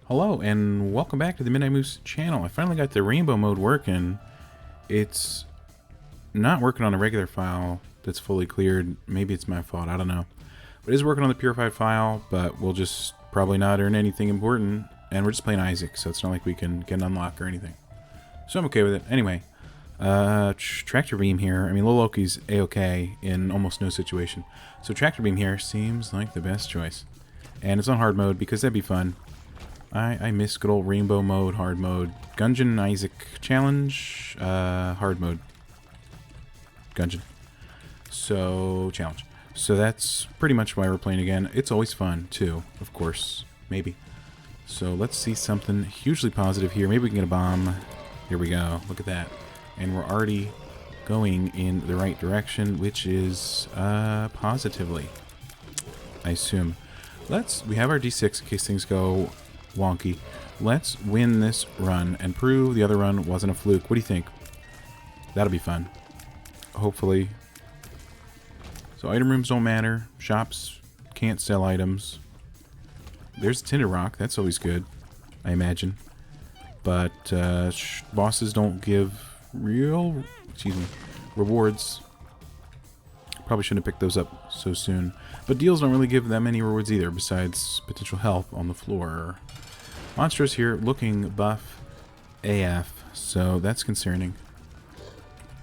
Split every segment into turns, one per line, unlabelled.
Hello and welcome back to the Midnight Moose channel. I finally got the rainbow mode working. It's not working on a regular file that's fully cleared. Maybe it's my fault, I don't know. But it is working on the purified file, but we'll just probably not earn anything important. And we're just playing Isaac, so it's not like we can get an unlock or anything. So I'm okay with it. Anyway, Tractor Beam here. I mean, Lil Loki's A-okay in almost no situation. So Tractor Beam here seems like the best choice. And it's on hard mode because that'd be fun. I miss good old rainbow mode, hard mode. Gungeon Isaac challenge, hard mode. Gungeon. So, challenge. So that's pretty much why we're playing again. It's always fun, too, of course. Maybe. So let's see something hugely positive here. Maybe we can get a bomb. Here we go. Look at that. And we're already going in the right direction, which is positively, I assume. We have our D6 in case things go wonky. Let's win this run and prove the other run wasn't a fluke. What do you think? That'll be fun. Hopefully. So item rooms don't matter. Shops can't sell items. There's a tinted rock. That's always good, I imagine. But bosses don't give real, rewards. Probably shouldn't have picked those up so soon. But deals don't really give them any rewards either, besides potential health on the floor. Monsters here looking buff AF, so that's concerning.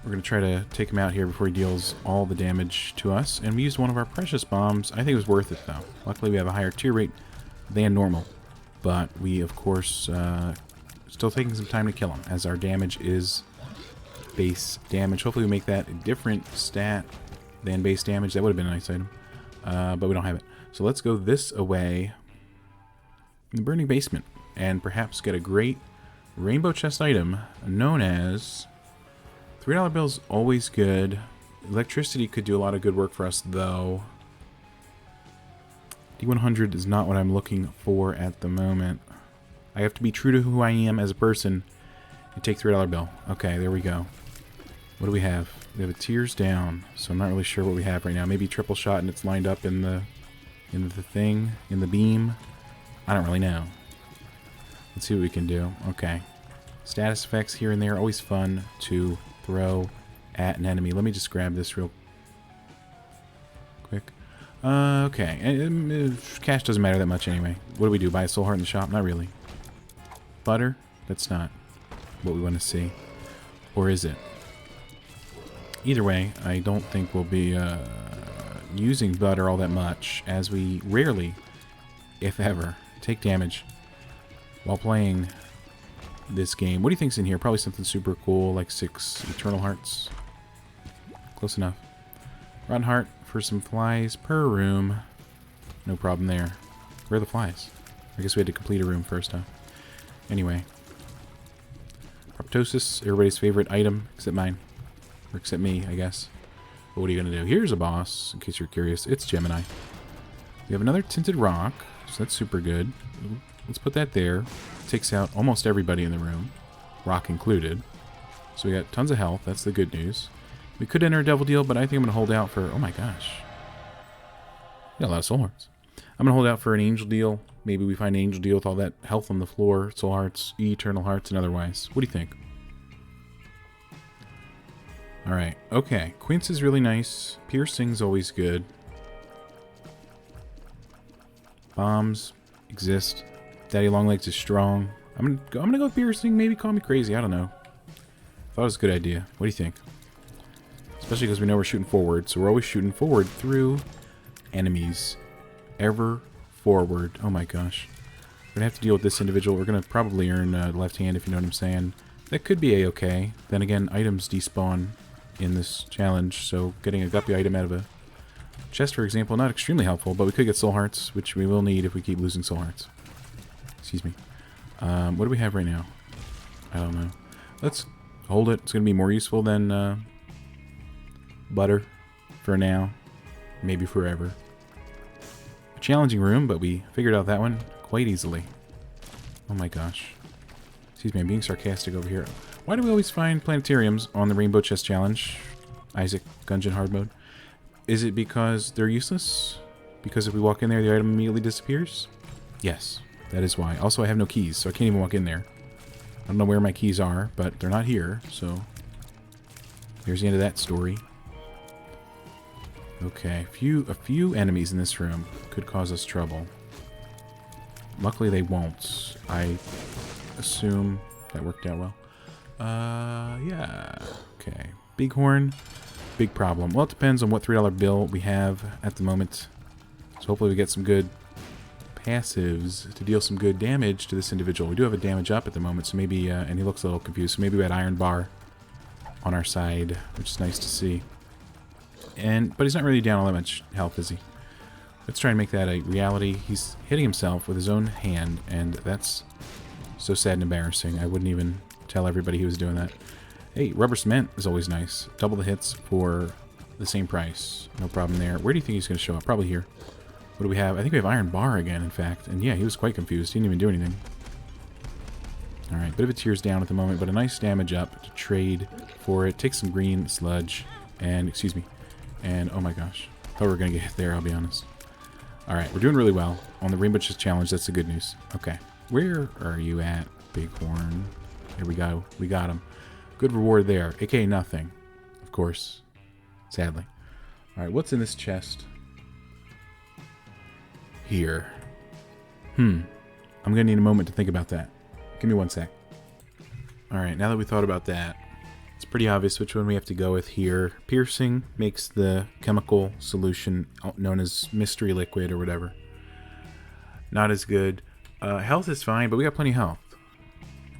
We're going to try to take him out here before he deals all the damage to us. And we used one of our precious bombs. I think it was worth it, though. Luckily, we have a higher tier rate than normal. But we, of course, still taking some time to kill him, as our damage is base damage. Hopefully we make that a different stat than base damage. That would have been a nice item. But we don't have it. So let's go this away in the burning basement and perhaps get a great rainbow chest item known as $3 bills. Always good. Electricity could do a lot of good work for us, though. D100 is not what I'm looking for at the moment. I have to be true to who I am as a person and take $3 bill. Okay, there we go. What do we have? We have a tears down, so I'm not really sure what we have right now. Maybe triple shot and it's lined up in the beam. I don't really know. Let's see what we can do. Okay. Status effects here and there, always fun to throw at an enemy. Let me just grab this real quick. Okay. Cash doesn't matter that much anyway. What do we do? Buy a soul heart in the shop? Not really. Butter? That's not what we want to see. Or is it? Either way, I don't think we'll be using butter all that much, as we rarely, if ever, take damage while playing this game. What do you think's in here? Probably something super cool, like 6 eternal hearts. Close enough. Rotten heart for some flies per room. No problem there. Where are the flies? I guess we had to complete a room first, huh? Anyway. Proptosis, everybody's favorite item, except mine. Or except me, I guess. But what are you going to do? Here's a boss, in case you're curious. It's Gemini. We have another tinted rock, so that's super good. Let's put that there. Takes out almost everybody in the room, rock included. So we got tons of health. That's the good news. We could enter a devil deal, but I think I'm going to hold out for... Oh my gosh. We got a lot of soul hearts. I'm going to hold out for an angel deal. Maybe we find an angel deal with all that health on the floor. Soul hearts, eternal hearts, and otherwise. What do you think? Alright, okay. Quince is really nice. Piercing's always good. Bombs exist. Daddy Longlegs is strong. I'm gonna go with piercing. Maybe call me crazy. I don't know. Thought it was a good idea. What do you think? Especially because we know we're shooting forward, so we're always shooting forward through enemies. Ever forward. Oh my gosh. We're gonna have to deal with this individual. We're gonna probably earn the left hand, if you know what I'm saying. That could be a-okay. Then again, items despawn in this challenge, so getting a guppy item out of a chest, for example, not extremely helpful, but we could get soul hearts, which we will need if we keep losing soul hearts. Excuse me. What do we have right now? I don't know. Let's hold it. It's going to be more useful than butter for now. Maybe forever. A challenging room, but we figured out that one quite easily. Oh my gosh. Excuse me, I'm being sarcastic over here. Why do we always find planetariums on the Rainbow Chest Challenge? Isaac, Gungeon hard mode. Is it because they're useless? Because if we walk in there, the item immediately disappears? Yes. That is why. Also, I have no keys, so I can't even walk in there. I don't know where my keys are, but they're not here, so... Here's the end of that story. Okay, a few enemies in this room could cause us trouble. Luckily, they won't. I assume that worked out well. Yeah. Okay. Bighorn. Big problem. Well, it depends on what $3 bill we have at the moment. So hopefully we get some good passives to deal some good damage to this individual. We do have a damage up at the moment, so maybe, and he looks a little confused, so maybe we had Iron Bar on our side, which is nice to see. But he's not really down all that much health, is he? Let's try and make that a reality. He's hitting himself with his own hand, and that's so sad and embarrassing. I wouldn't even tell everybody he was doing that. Hey, rubber cement is always nice. Double the hits for the same price. No problem there. Where do you think he's going to show up? Probably here. What do we have? I think we have Iron Bar again, in fact. And yeah, he was quite confused. He didn't even do anything. Alright, bit of a tears down at the moment, but a nice damage up to trade for it. Take some green sludge. And, excuse me. And, oh my gosh. Thought we were going to get hit there, I'll be honest. Alright, we're doing really well. On the Rainbow Chest Challenge, that's the good news. Okay. Where are you at, Bighorn? Here we go. We got him. Good reward there. AKA nothing. Of course. Sadly. Alright, what's in this chest? Here. I'm going to need a moment to think about that. Give me one sec. Alright, now that we thought about that, it's pretty obvious which one we have to go with here. Piercing makes the chemical solution known as mystery liquid or whatever. Not as good. Health is fine, but we got plenty of health.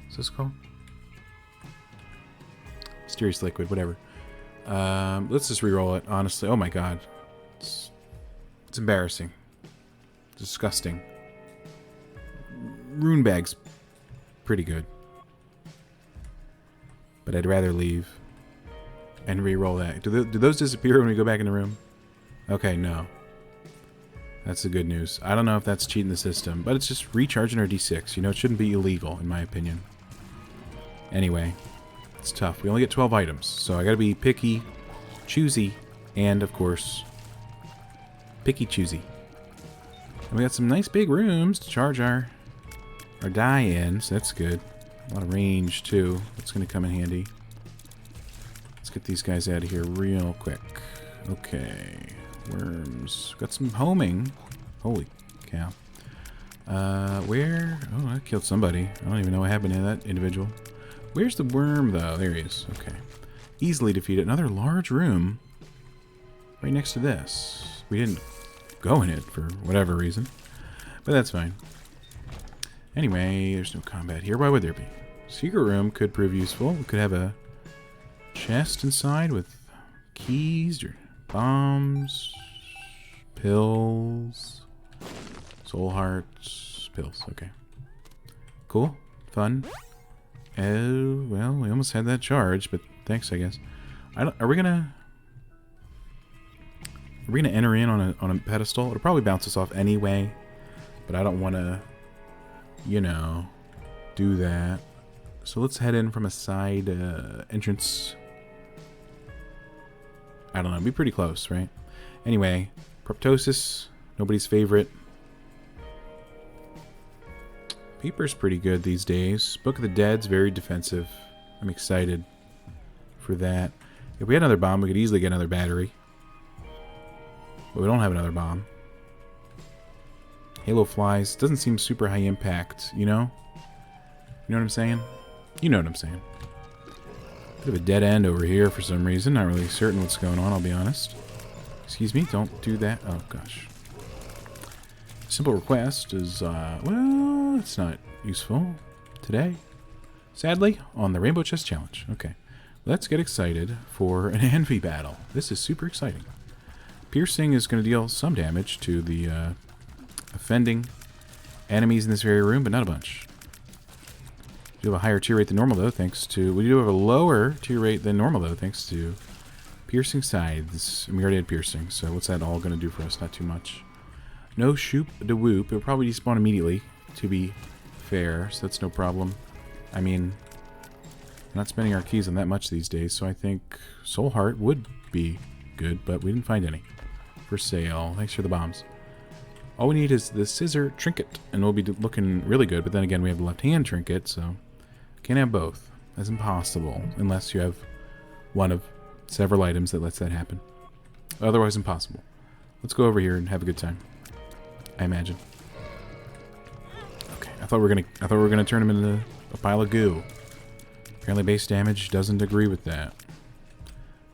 What's this called? Mysterious liquid, whatever. Let's just re-roll it, honestly. Oh my god. It's embarrassing. Disgusting. Rune bag's pretty good. But I'd rather leave and re-roll that. Do those disappear when we go back in the room? Okay, no. That's the good news. I don't know if that's cheating the system, but it's just recharging our D6. You know, it shouldn't be illegal, in my opinion. Anyway, it's tough. We only get 12 items, so I gotta be picky, choosy, and, of course, picky choosy. And we got some nice big rooms to charge our die in, so that's good. A lot of range, too. That's going to come in handy. Let's get these guys out of here real quick. Okay. Worms. Got some homing. Holy cow. Where? Oh, I killed somebody. I don't even know what happened to that individual. Where's the worm, though? There he is. Okay. Easily defeated. Another large room right next to this. We didn't go in it for whatever reason, but that's fine. Anyway, there's no combat here. Why would there be? Secret room could prove useful. We could have a chest inside with keys or bombs, pills, soul hearts, pills. Okay. Cool. Fun. Oh, well, we almost had that charge, but thanks, I guess. Are we gonna enter in on a pedestal? It'll probably bounce us off anyway, but I don't want to, you know, do that. So let's head in from a side entrance. I don't know, be pretty close, right? Anyway, Proptosis, nobody's favorite. Paper's pretty good these days. Book of the Dead's very defensive. I'm excited for that. If we had another bomb, we could easily get another battery. But we don't have another bomb. Halo Flies doesn't seem super high impact, you know? You know what I'm saying? You know what I'm saying. Bit of a dead end over here for some reason. Not really certain what's going on, I'll be honest. Excuse me, don't do that. Oh, gosh. Simple request is, well, it's not useful today. Sadly, on the Rainbow Chest Challenge. Okay. Let's get excited for an Envy battle. This is super exciting. Piercing is going to deal some damage to the offending enemies in this very room, but not a bunch. We do have a higher tier rate than normal, though, thanks to... We do have a lower tier rate than normal, though, thanks to piercing scythes. And we already had piercing, so what's that all going to do for us? Not too much. No shoop de whoop. It'll probably despawn immediately, to be fair, so that's no problem. I mean, we're not spending our keys on that much these days, so I think Soul Heart would be good, but we didn't find any for sale. Thanks for the bombs. All we need is the scissor trinket, and we'll be looking really good. But then again, we have the left-hand trinket, so can't have both. That's impossible, unless you have one of several items that lets that happen. Otherwise, impossible. Let's go over here and have a good time. I imagine. Okay, I thought we were gonna turn him into a pile of goo. Apparently, base damage doesn't agree with that.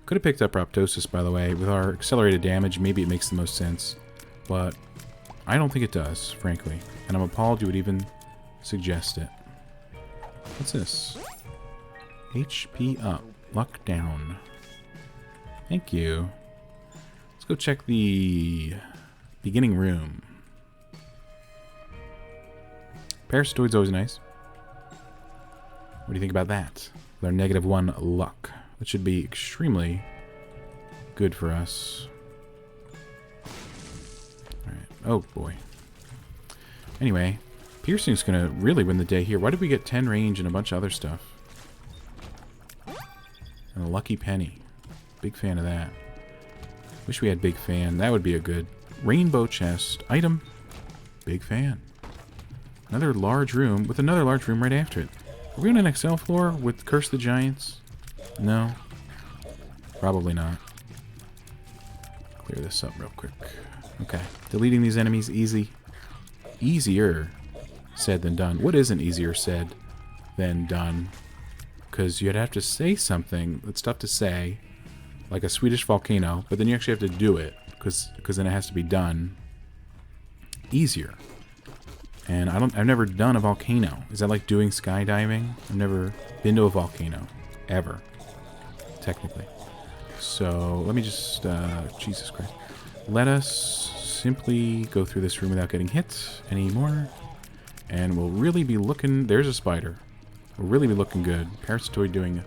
Could have picked up Proptosis, by the way. With our accelerated damage, maybe it makes the most sense, but I don't think it does, frankly. And I'm appalled you would even suggest it. What's this? HP up. Luck down. Thank you. Let's go check the beginning room. Parasitoid's always nice. What do you think about that? With our -1 luck. That should be extremely good for us. Alright. Oh, boy. Anyway, Piercing's going to really win the day here. Why did we get 10 range and a bunch of other stuff? And a lucky penny. Big fan of that. Wish we had big fan. That would be a good rainbow chest item. Big fan. Another large room with another large room right after it. Are we on an Excel floor with Curse the Giants? No. Probably not. Clear this up real quick. Okay. Deleting these enemies easy. Easier said than done. What isn't easier said than done? Because you'd have to say something that's tough to say, like a Swedish volcano, but then you actually have to do it, because then it has to be done easier. And I've never done a volcano. Is that like doing skydiving? I've never been to a volcano. Ever. Technically. So, let me just, Jesus Christ. Let us simply go through this room without getting hit anymore. And we'll really be looking, there's a spider. We'll really be looking good. Parasitoid doing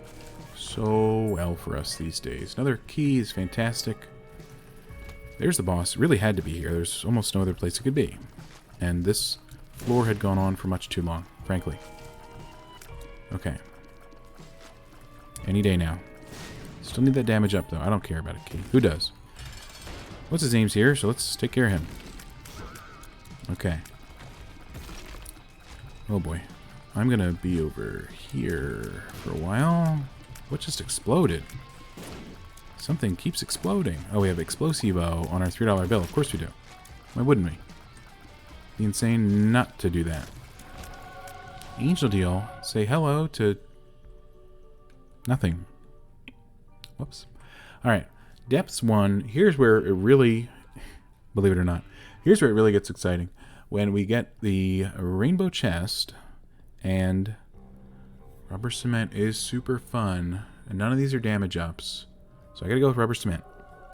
so well for us these days. Another key is fantastic. There's the boss. It really had to be here. There's almost no other place it could be. And this floor had gone on for much too long, frankly. Okay. Any day now. Still need that damage up, though. I don't care about a key. Who does? What's his name's here, so let's take care of him. Okay. Oh, boy. I'm going to be over here for a while. What just exploded? Something keeps exploding. Oh, we have Explosivo on our $3 bill. Of course we do. Why wouldn't we? Be insane not to do that. Angel Deal. Say hello to nothing. Whoops. Alright. Depths 1. Here's where it really, believe it or not, here's where it really gets exciting. When we get the rainbow chest, and rubber cement is super fun, and none of these are damage ups. So I gotta go with rubber cement.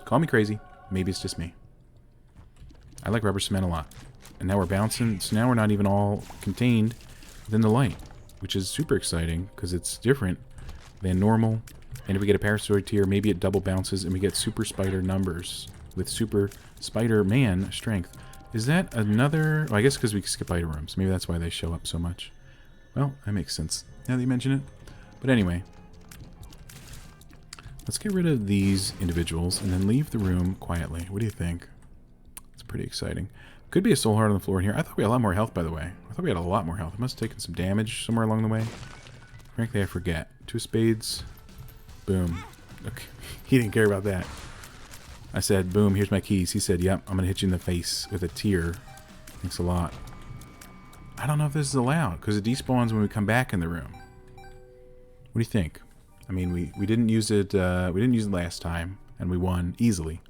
Call me crazy. Maybe it's just me. I like rubber cement a lot. And now we're bouncing, so now we're not even all contained within the light, which is super exciting, because it's different than normal. And if we get a Parasitoid tier, maybe it double bounces, and we get Super Spider numbers with Super Spider-Man strength. Is that another... Oh, I guess because we skip item rooms. Maybe that's why they show up so much. Well, that makes sense, now that you mention it. But anyway, let's get rid of these individuals, and then leave the room quietly. What do you think? It's pretty exciting. Could be a soul heart on the floor in here. I thought we had a lot more health, by the way. I thought we had a lot more health. I must have taken some damage somewhere along the way. Frankly, I forget. 2 spades. Boom. Okay. He didn't care about that. I said, boom, here's my keys. He said, yep, I'm going to hit you in the face with a tear. Thanks a lot. I don't know if this is allowed, because it despawns when we come back in the room. What do you think? I mean, we didn't use it last time, and we won easily.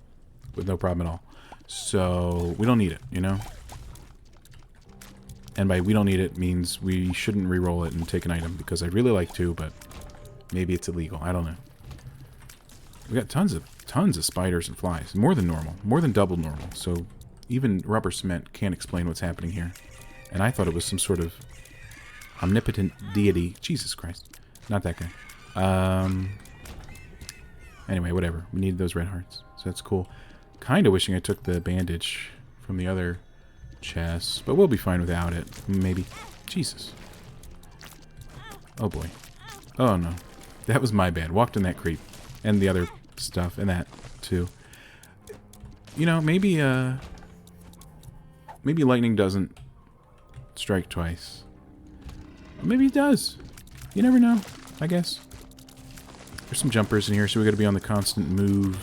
With no problem at all. So, we don't need it, you know? And by we don't need it means we shouldn't re-roll it and take an item, because I'd really like to, but maybe it's illegal. I don't know. We got tons of spiders and flies. More than normal. More than double normal. So, even rubber cement can't explain what's happening here. And I thought it was some sort of omnipotent deity. Jesus Christ. Not that guy. Anyway, whatever. We need those red hearts. So that's cool. Kind of wishing I took the bandage from the other chest. But we'll be fine without it. Maybe. Jesus. Oh boy. Oh no. That was my bad. Walked in that creep. And the other stuff. And that too. You know, maybe Maybe lightning doesn't strike twice. Or maybe it does. You never know, I guess. There's some jumpers in here, so we got to be on the constant move.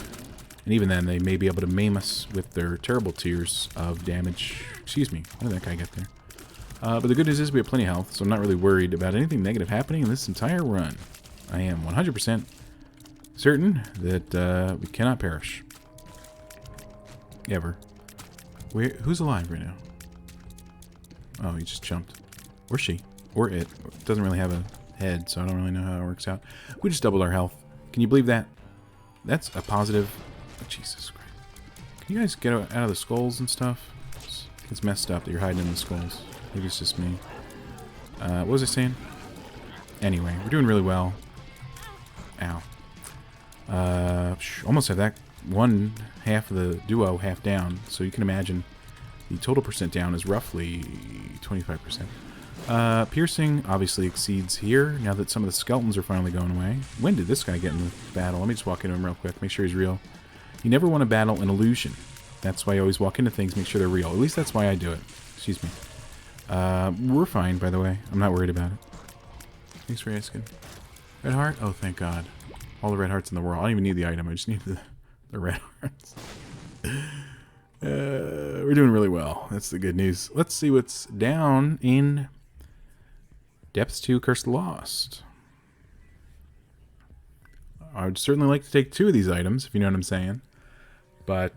And even then, they may be able to maim us with their terrible tiers of damage. Excuse me, how did that guy get there? But the good news is we have plenty of health, so I'm not really worried about anything negative happening in this entire run. I am 100% certain that we cannot perish. Ever. Who's alive right now? Oh, he just jumped. Or she. Or it. It doesn't really have a head, so I don't really know how it works out. We just doubled our health. Can you believe that? That's a positive. Oh, Jesus Christ. Can you guys get out of the skulls and stuff? It's messed up that you're hiding in the skulls. Maybe it's just me. What was I saying? Anyway, we're doing really well. Ow. Almost have that one half of the duo half down, so you can imagine the total percent down is roughly 25%. Piercing obviously exceeds here, now that some of the skeletons are finally going away. When did this guy get in the battle? Let me just walk into him real quick, make sure he's real. You never want to battle an illusion. That's why I always walk into things, make sure they're real. At least that's why I do it. Excuse me. We're fine, by the way. I'm not worried about it. Thanks for asking. Red heart? Oh, thank God. All the red hearts in the world. I don't even need the item. I just need the red hearts. We're doing really well. That's the good news. Let's see what's down in Depths 2 Curse the Lost. I would certainly like to take 2 of these items, if you know what I'm saying. But,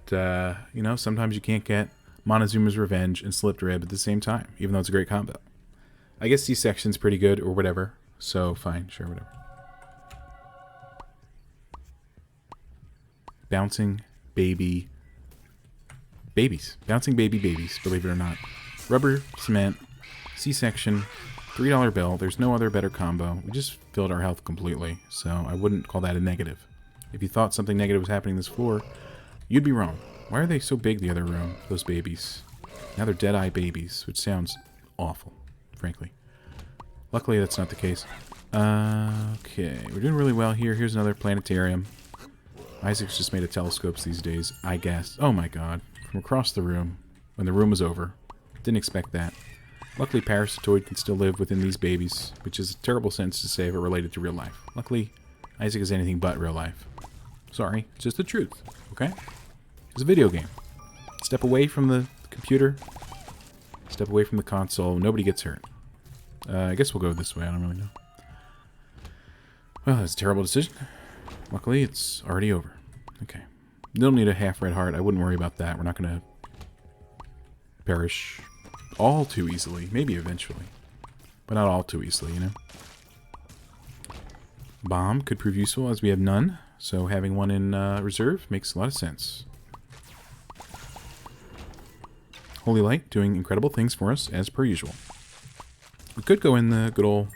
you know, sometimes you can't get Montezuma's Revenge and Slipped Rib at the same time, even though it's a great combo. I guess C-section's pretty good, or whatever. So, fine, sure, whatever. Bouncing baby babies. Bouncing baby babies, believe it or not. Rubber, cement, C-section, $3 bill. There's no other better combo. We just filled our health completely, so I wouldn't call that a negative. If you thought something negative was happening on this floor, you'd be wrong. Why are they so big, the other room, those babies? Now they're dead-eye babies, which sounds awful, frankly. Luckily, that's not the case. Okay, we're doing really well here. Here's another planetarium. Isaac's just made of telescopes these days, I guess. Oh my God. From across the room, when the room was over. Didn't expect that. Luckily, Parasitoid can still live within these babies, which is a terrible sentence to say if it related to real life. Luckily, Isaac is anything but real life. Sorry, it's just the truth, okay? It's a video game. Step away from the computer. Step away from the console. Nobody gets hurt. I guess we'll go this way. I don't really know. Well, that's a terrible decision. Luckily, it's already over. Okay. You don't need a half red heart. I wouldn't worry about that. We're not going to perish all too easily. Maybe eventually. But not all too easily, you know? Bomb could prove useful as we have none. So having one in reserve makes a lot of sense. Holy Light doing incredible things for us as per usual. We could go in the good old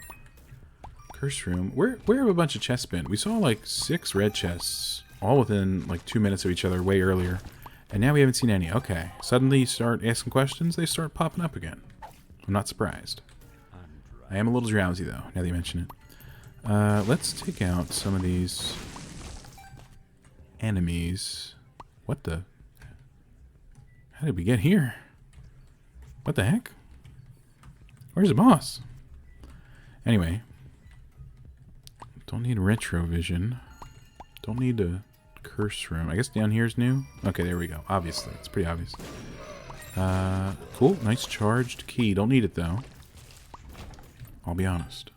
curse room. Where have a bunch of chests been? We saw like 6 red chests, all within like 2 minutes of each other way earlier. And now we haven't seen any. Okay. Suddenly you start asking questions, they start popping up again. I'm not surprised. I am a little drowsy though, now that you mention it. Let's take out some of these enemies. What the? How did we get here? What the heck? Where's the boss? Anyway. Don't need retrovision. Don't need a curse room. I guess down here's new. Okay, there we go. Obviously. It's pretty obvious. Cool. Nice charged key. Don't need it though. I'll be honest.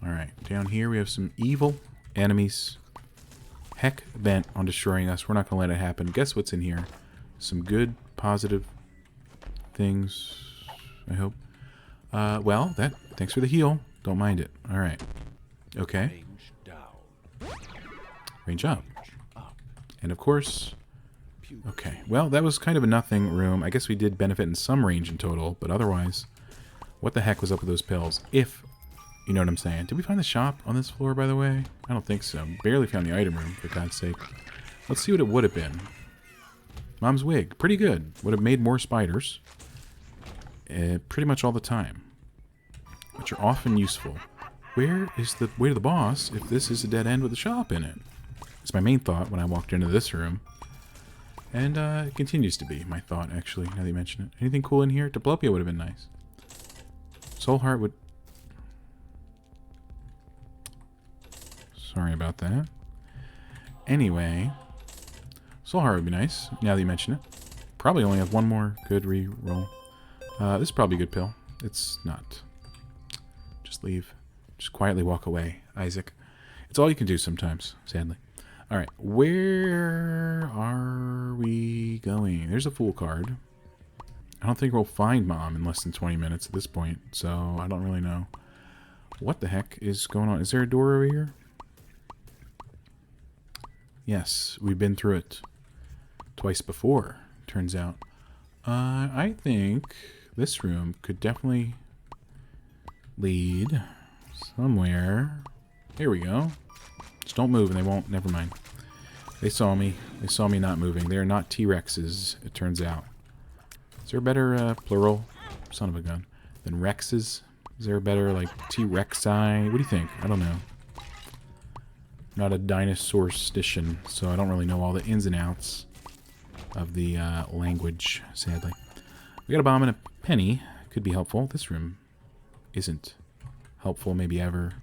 Alright. Down here we have some evil enemies. Heck bent on destroying us. We're not going to let it happen. Guess what's in here? Some good, positive things, I hope. Well, thanks for the heal. Don't mind it. Alright. Okay. Range up. And of course... Okay. Well, that was kind of a nothing room. I guess we did benefit in some range in total, but otherwise... What the heck was up with those pills? If... You know what I'm saying. Did we find the shop on this floor, by the way? I don't think so. Barely found the item room, for God's sake. Let's see what it would have been. Mom's wig. Pretty good. Would have made more spiders. Pretty much all the time. Which are often useful. Where is the way to the boss if this is a dead end with a shop in it? It's my main thought when I walked into this room. And it continues to be my thought, actually, now that you mention it. Anything cool in here? Diplopia would have been nice. Soul Heart would... Sorry about that. Anyway, Soul Heart would be nice, now that you mention it. Probably only have one more good re-roll. This is probably a good pill. It's not. Just leave. Just quietly walk away, Isaac. It's all you can do sometimes, sadly. Alright, where are we going? There's a Fool card. I don't think we'll find Mom in less than 20 minutes at this point, so I don't really know. What the heck is going on? Is there a door over here? Yes, we've been through it twice before, turns out. I think this room could definitely lead somewhere. Here we go. Just don't move and they won't. Never mind. They saw me. They saw me not moving. They are not T-Rexes, it turns out. Is there a better plural? Son of a gun. Than Rexes? Is there a better, like, T-Rexi? What do you think? I don't know. I'm not a dinosaur-stician, so I don't really know all the ins and outs of the language, sadly. We got a bomb and a penny. Could be helpful. This room isn't helpful, maybe ever.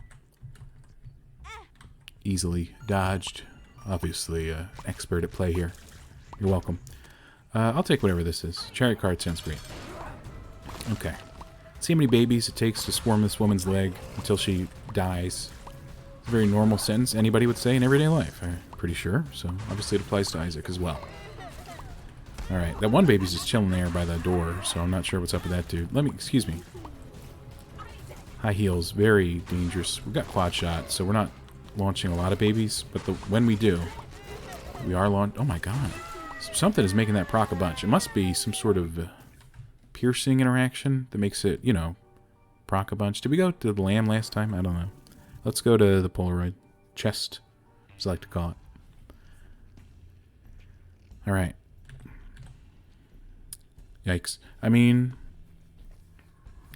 Easily dodged. Obviously, expert at play here. You're welcome. I'll take whatever this is. Chariot card sounds great. Okay. See how many babies it takes to swarm this woman's leg until she dies. It's a very normal sentence anybody would say in everyday life, I'm pretty sure. So, obviously it applies to Isaac as well. Alright, that one baby's just chilling there by the door, so I'm not sure what's up with that dude. Excuse me. High heels, very dangerous. We've got quad shot, so we're not launching a lot of babies, but when we do, we are oh my god. Something is making that proc a bunch. It must be some sort of piercing interaction that makes it, you know, proc a bunch. Did we go to the lamb last time? I don't know. Let's go to the Polaroid. Chest, as I like to call it. Alright. Yikes. I mean,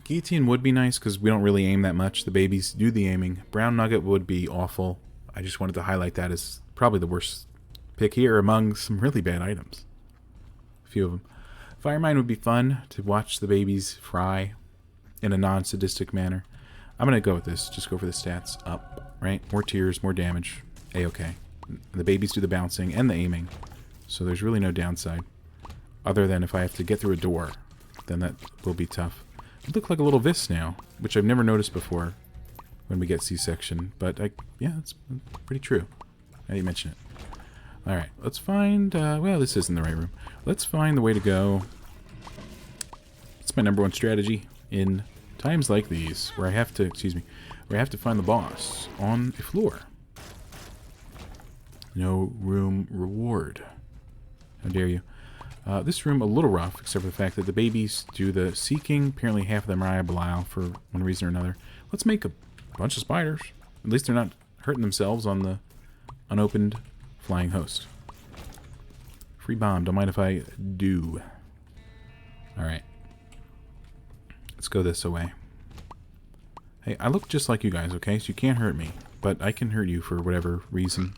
guillotine would be nice because we don't really aim that much. The babies do the aiming. Brown nugget would be awful. I just wanted to highlight that as probably the worst pick here among some really bad items. A few of them. Fire mine would be fun to watch the babies fry in a non-sadistic manner. I'm going to go with this. Just go for the stats. Up, right? More tears, more damage. A-okay. The babies do the bouncing and the aiming. So there's really no downside. Other than if I have to get through a door, then that will be tough. You look like a little Vis now, which I've never noticed before when we get C-section. But, yeah, it's pretty true. Now you mention it. Alright, let's find... well, this isn't the right room. Let's find the way to go. It's my number one strategy in times like these, where I have to... Excuse me. Where I have to find the boss on a floor. No room reward. How dare you. This room a little rough, except for the fact that the babies do the seeking. Apparently half of them are Belial for one reason or another. Let's make a bunch of spiders. At least they're not hurting themselves on the unopened flying host. Free bomb. Don't mind if I do. Alright. Let's go this way. Hey, I look just like you guys, okay? So you can't hurt me. But I can hurt you for whatever reason.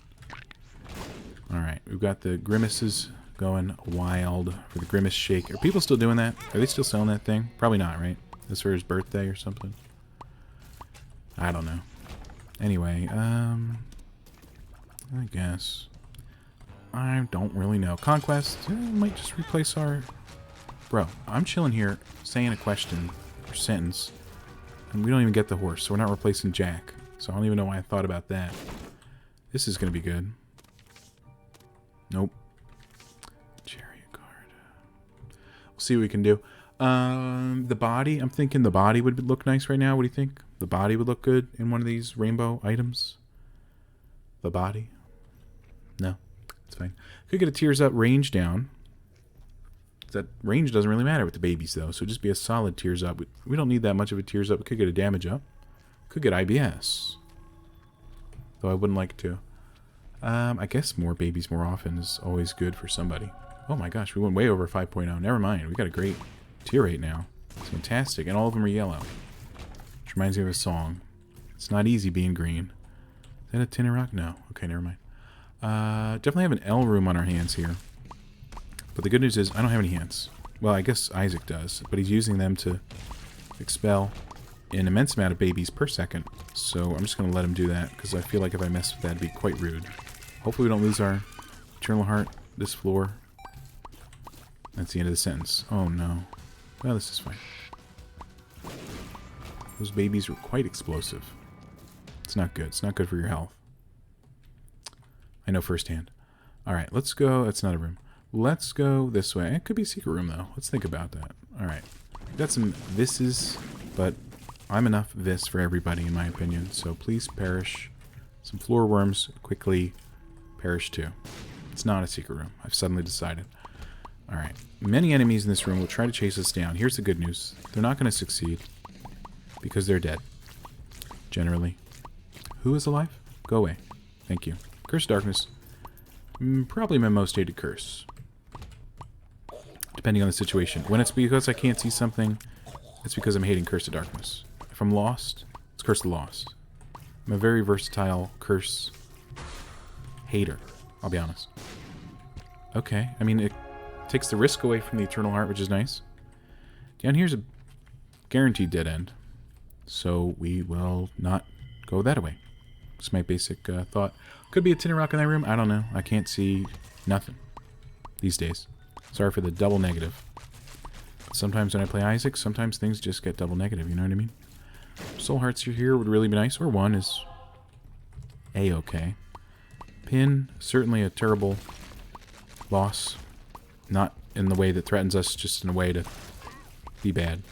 Alright. We've got the grimaces going wild for the grimace shake. Are people still doing that? Are they still selling that thing? Probably not, right? This for his birthday or something? I don't know. Anyway, I guess. I don't really know. Conquest might just replace our... Bro, I'm chilling here saying a question or sentence, and we don't even get the horse, so we're not replacing Jack. So I don't even know why I thought about that. This is going to be good. Nope. Chariot card. We'll see what we can do. The body, I'm thinking the body would look nice right now. What do you think? The body would look good in one of these rainbow items? The body? No. It's fine. Could get a tears up, range down. That range doesn't really matter with the babies, though, so just be a solid tears up. We don't need that much of a tears up. We could get a damage up. Could get IBS. Though I wouldn't like to. I guess more babies more often is always good for somebody. Oh my gosh, we went way over 5.0. Never mind. We got a great tear rate now. It's fantastic. And all of them are yellow. Which reminds me of a song. It's not easy being green. Is that a tin of rock? No. Okay, never mind. Definitely have an L room on our hands here. But the good news is I don't have any hands. Well, I guess Isaac does, but he's using them to expel an immense amount of babies per second. So I'm just going to let him do that, because I feel like if I mess with that, it'd be quite rude. Hopefully we don't lose our Eternal Heart this floor. That's the end of the sentence. Oh no. Well, this is fine. Those babies were quite explosive. It's not good. It's not good for your health. I know firsthand. Alright, let's go. That's not a room. Let's go this way. It could be a secret room, though. Let's think about that. Alright. Got some vises, but I'm enough vis for everybody, in my opinion. So please perish. Some floor worms quickly perish, too. It's not a secret room. I've suddenly decided. Alright. Many enemies in this room will try to chase us down. Here's the good news. They're not going to succeed. Because they're dead. Generally. Who is alive? Go away. Thank you. Curse of Darkness. Probably my most hated curse. Depending on the situation. When it's because I can't see something, it's because I'm hating Curse of Darkness. If I'm lost, it's Curse of the Lost. I'm a very versatile curse hater. I'll be honest. Okay. I mean, it takes the risk away from the Eternal Heart, which is nice. Down here's a guaranteed dead end. So we will not go that way. That's my basic thought. Could be a tin of rock in that room. I don't know. I can't see nothing these days. Sorry for the double negative. Sometimes when I play Isaac, sometimes things just get double negative. You know what I mean? Soul Hearts here would really be nice. Or one is A-okay. Pin, certainly a terrible boss. Not in the way that threatens us, just in a way to be bad.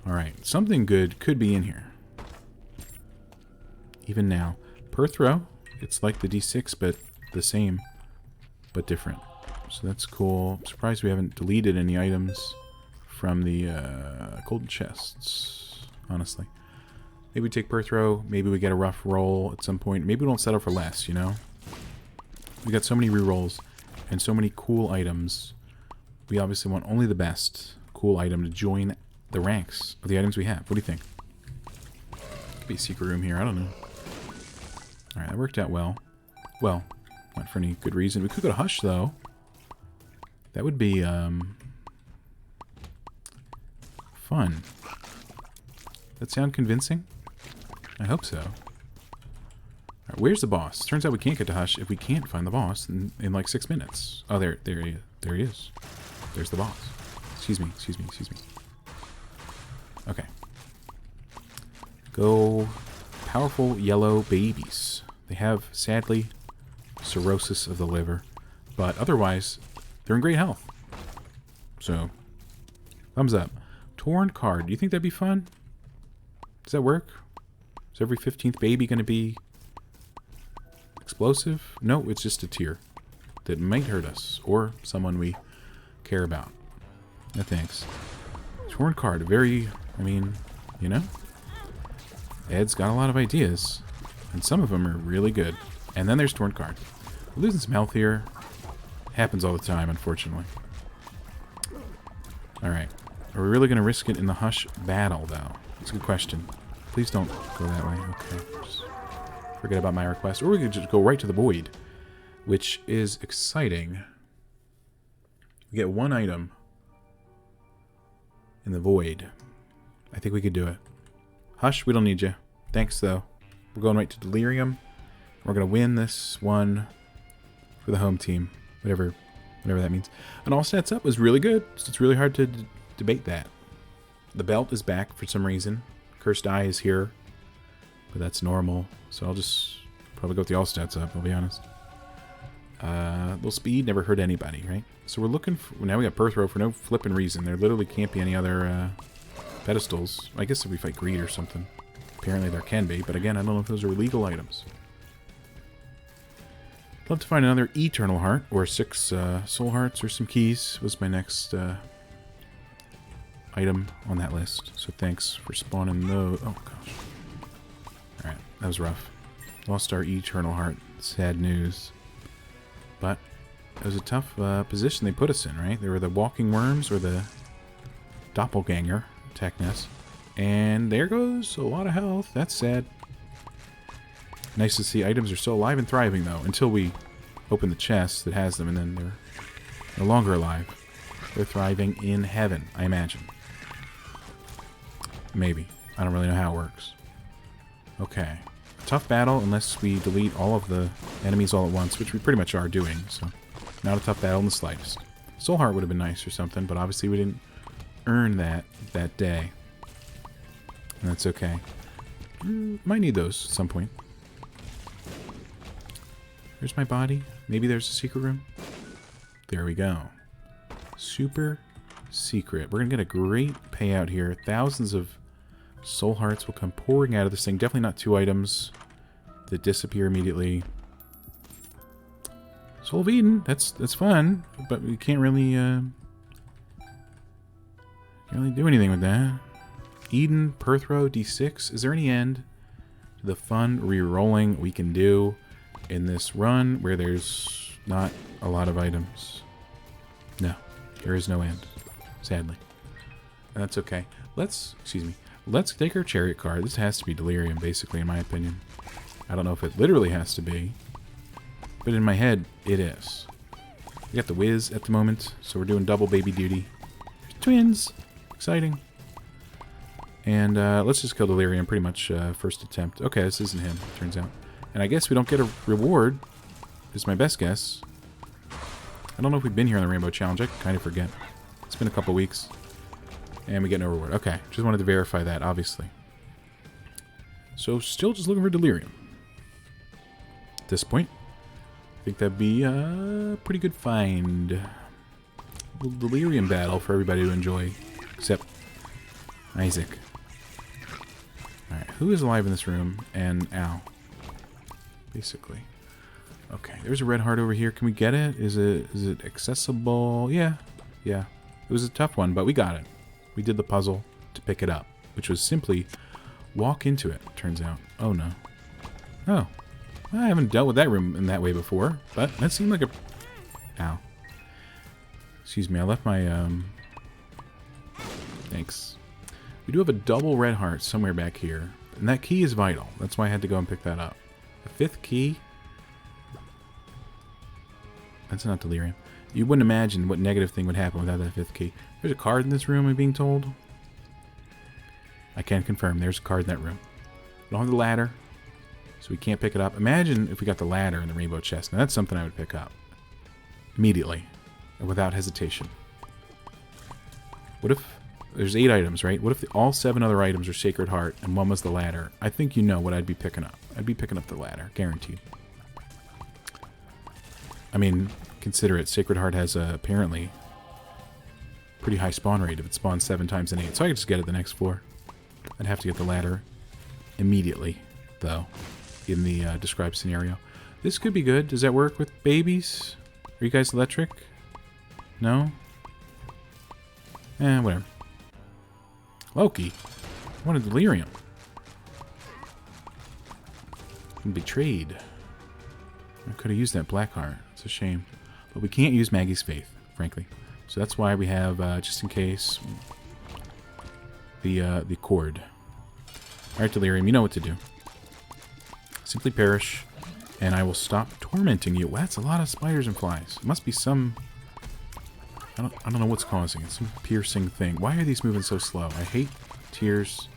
Alright, something good could be in here. Even now. Per throw, it's like the D6, but the same, but different. So that's cool. I'm surprised we haven't deleted any items from the golden chests, honestly. Maybe we take per throw, maybe we get a rough roll at some point. Maybe we don't settle for less, you know? We got so many rerolls and so many cool items. We obviously want only the best cool item to join the ranks of the items we have. What do you think? Could be a secret room here. I don't know. Alright, that worked out well. Well, not for any good reason. We could go to Hush, though. That would be, fun. That sound convincing? I hope so. Alright, where's the boss? Turns out we can't get to Hush if we can't find the boss in like 6 minutes. Oh, there he is. There's the boss. Excuse me. Okay. Go powerful yellow babies. They have, sadly, cirrhosis of the liver. But otherwise, they're in great health. So, thumbs up. Torn card. Do you think that'd be fun? Does that work? Is every 15th baby going to be explosive? No, it's just a tear that might hurt us. Or someone we care about. No thanks. Torn card. Very, I mean, you know? Ed's got a lot of ideas. And some of them are really good. And then there's Torn card. We're losing some health here. Happens all the time, unfortunately. Alright. Are we really going to risk it in the Hush battle, though? That's a good question. Please don't go that way. Okay. Just forget about my request. Or we could just go right to the Void. Which is exciting. We get one item in the Void. I think we could do it. Hush, we don't need you. Thanks, though. We're going right to Delirium. We're going to win this one for the home team. Whatever that means. And all stats up was really good. So it's really hard to debate that. The belt is back for some reason. Cursed Eye is here. But that's normal. So I'll just probably go with the all stats up, I'll be honest. Little speed never hurt anybody, right? So we're looking for... Now we got per throw for no flipping reason. There literally can't be any other pedestals. I guess if we fight greed or something. Apparently there can be. But again, I don't know if those are legal items. I'd love to find another Eternal Heart, or 6 Soul Hearts, or some keys was my next item on that list. So thanks for spawning those. Oh, gosh. Alright, that was rough. Lost our Eternal Heart. Sad news. But it was a tough position they put us in, right? They were the Walking Worms, or the Doppelganger attacking us. And there goes a lot of health. That's sad. Nice to see items are still alive and thriving, though, until we open the chest that has them, and then they're no longer alive. They're thriving in heaven, I imagine. Maybe. I don't really know how it works. Okay. Tough battle unless we delete all of the enemies all at once, which we pretty much are doing, so not a tough battle in the slightest. Soul Heart would have been nice or something, but obviously we didn't earn that day. And that's okay. Might need those at some point. There's my body. Maybe there's a secret room. There we go. Super secret. We're going to get a great payout here. Thousands of soul hearts will come pouring out of this thing. Definitely not 2 items that disappear immediately. Soul of Eden. That's fun, but we can't really do anything with that. Eden, Perthrow, D6. Is there any end to the fun re-rolling we can do in this run where there's not a lot of items? No, there is no end, sadly. And that's okay. Let's take our chariot card. This has to be Delirium, basically, in my opinion. I don't know if it literally has to be, but in my head, it is. We got the Wiz at the moment, so we're doing double baby duty. Twins! Exciting. And let's just kill Delirium pretty much first attempt. Okay, this isn't him, turns out. And I guess we don't get a reward, is my best guess. I don't know if we've been here on the Rainbow Challenge. I kind of forget. It's been a couple weeks. And we get no reward. Okay, just wanted to verify that, obviously. So, still just looking for Delirium. At this point, I think that'd be a pretty good find. A little Delirium battle for everybody to enjoy. Except Isaac. Alright, who is alive in this room? And Al. Basically. Okay, there's a red heart over here. Can we get it? Is it accessible? Yeah. Yeah. It was a tough one, but we got it. We did the puzzle to pick it up, which was simply walk into it, turns out. Oh, no. Oh. I haven't dealt with that room in that way before, but that seemed like a... Ow. Excuse me, I left my, Thanks. We do have a double red heart somewhere back here, and that key is vital. That's why I had to go and pick that up. The 5th key... That's not Delirium. You wouldn't imagine what negative thing would happen without that 5th key. There's a card in this room, I'm being told. I can confirm there's a card in that room. We don't have the ladder, so we can't pick it up. Imagine if we got the ladder in the rainbow chest. Now that's something I would pick up. Immediately. And without hesitation. What if... There's 8 items, right? What if all 7 other items are Sacred Heart and 1 was the ladder? I think you know what I'd be picking up. I'd be picking up the ladder. Guaranteed. I mean, consider it. Sacred Heart has apparently pretty high spawn rate if it spawns 7 times in 8. So I could just get it the next floor. I'd have to get the ladder immediately, though, in the described scenario. This could be good. Does that work with babies? Are you guys electric? No? Whatever. Loki. I wanted Delirium. I'm betrayed. I could have used that black heart. It's a shame. But we can't use Maggie's Faith, frankly. So that's why we have, just in case, the cord. Alright, Delirium, you know what to do. Simply perish, and I will stop tormenting you. Wow, that's a lot of spiders and flies. It must be some... I don't know what's causing it. Some piercing thing. Why are these moving so slow? I hate tears.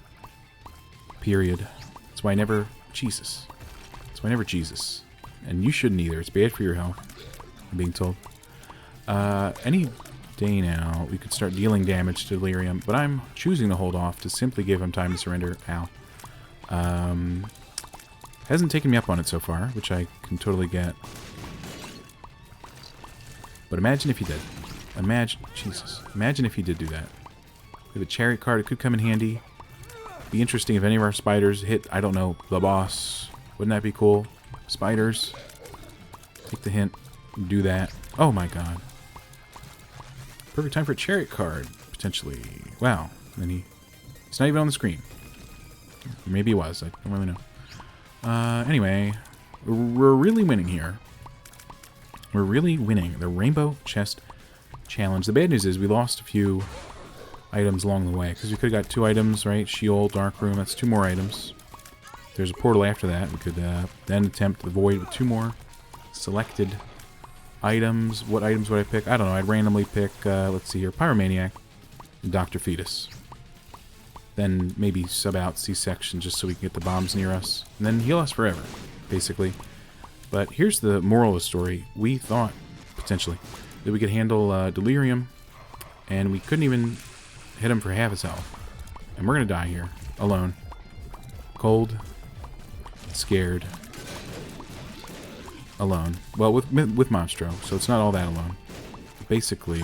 Period. That's why I never... Jesus. That's why I never Jesus. And you shouldn't either. It's bad for your health. I'm being told. Any day now, we could start dealing damage to Delirium, but I'm choosing to hold off to simply give him time to surrender. Ow. Hasn't taken me up on it so far, which I can totally get. But imagine if he did. Imagine if he did do that. We have a chariot card. It could come in handy. Be interesting if any of our spiders hit, I don't know, the boss. Wouldn't that be cool? Spiders. Take the hint. Do that. Oh my god. Perfect time for a chariot card, potentially. Wow. And he's not even on the screen. Maybe he was. I don't really know. Anyway, we're really winning here. We're really winning the Rainbow Chest Challenge. The bad news is we lost a few items along the way, because we could have got 2 items, right? Sheol, Dark Room, that's 2 more items. There's a portal after that. We could then attempt the Void with 2 more selected items. What items would I pick? I don't know. I'd randomly pick, let's see here, Pyromaniac and Dr. Fetus. Then maybe sub out C-Section just so we can get the bombs near us. And then heal us forever, basically. But here's the moral of the story. We thought, potentially, that we could handle Delirium, and we couldn't even hit him for half his health. And we're going to die here, alone. Cold, scared, alone. Well, with Monstro, so it's not all that alone. Basically,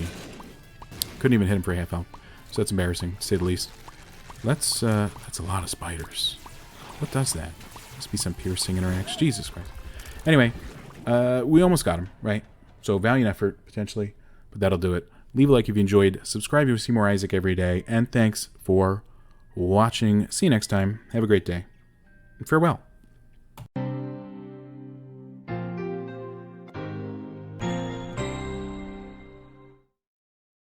couldn't even hit him for half health. So that's embarrassing, to say the least. That's a lot of spiders. What does that? Must be some piercing interaction. Jesus Christ. Anyway, we almost got him, right? So valiant effort, potentially, but that'll do it. Leave a like if you enjoyed. Subscribe if you see more Isaac every day. And thanks for watching. See you next time. Have a great day. And farewell.